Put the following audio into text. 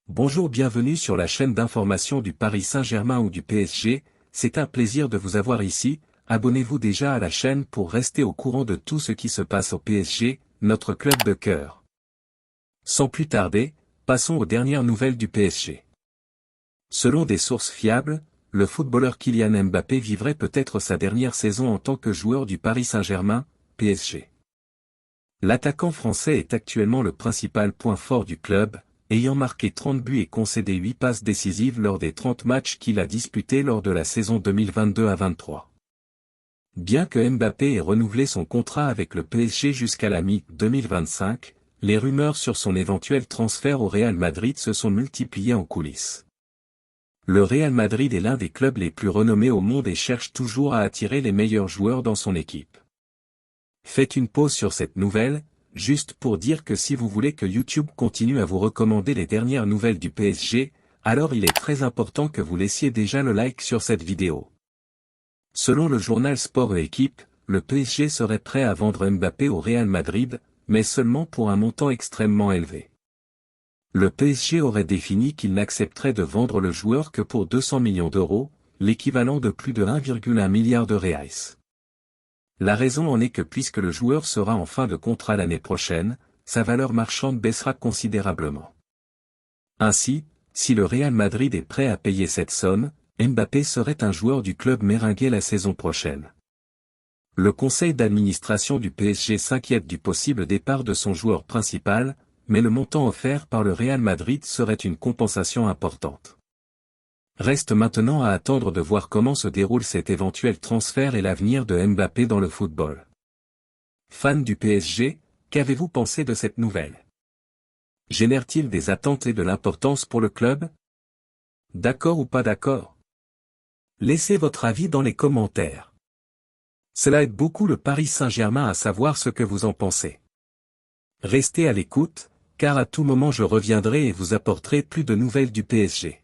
Bonjour, bienvenue sur la chaîne d'information du Paris Saint-Germain ou du PSG, c'est un plaisir de vous avoir ici. Abonnez-vous déjà à la chaîne pour rester au courant de tout ce qui se passe au PSG, notre club de cœur. Sans plus tarder, passons aux dernières nouvelles du PSG. Selon des sources fiables, le footballeur Kylian Mbappé vivrait peut-être sa dernière saison en tant que joueur du Paris Saint-Germain, PSG. L'attaquant français est actuellement le principal point fort du club, ayant marqué 30 buts et concédé 8 passes décisives lors des 30 matchs qu'il a disputés lors de la saison 2022 à 23. Bien que Mbappé ait renouvelé son contrat avec le PSG jusqu'à la mi-2025, les rumeurs sur son éventuel transfert au Real Madrid se sont multipliées en coulisses. Le Real Madrid est l'un des clubs les plus renommés au monde et cherche toujours à attirer les meilleurs joueurs dans son équipe. Faites une pause sur cette nouvelle, juste pour dire que si vous voulez que YouTube continue à vous recommander les dernières nouvelles du PSG, alors il est très important que vous laissiez déjà le like sur cette vidéo. Selon le journal Sport et Équipe, le PSG serait prêt à vendre Mbappé au Real Madrid, mais seulement pour un montant extrêmement élevé. Le PSG aurait défini qu'il n'accepterait de vendre le joueur que pour 200 millions d'euros, l'équivalent de plus de 1,1 milliard de reais. La raison en est que puisque le joueur sera en fin de contrat l'année prochaine, sa valeur marchande baissera considérablement. Ainsi, si le Real Madrid est prêt à payer cette somme, Mbappé serait un joueur du club merengue la saison prochaine. Le conseil d'administration du PSG s'inquiète du possible départ de son joueur principal, mais le montant offert par le Real Madrid serait une compensation importante. Reste maintenant à attendre de voir comment se déroule cet éventuel transfert et l'avenir de Mbappé dans le football. Fan du PSG, qu'avez-vous pensé de cette nouvelle? Génère-t-il des attentes et de l'importance pour le club? D'accord ou pas d'accord? Laissez votre avis dans les commentaires. Cela aide beaucoup le Paris Saint-Germain à savoir ce que vous en pensez. Restez à l'écoute, car à tout moment je reviendrai et vous apporterai plus de nouvelles du PSG.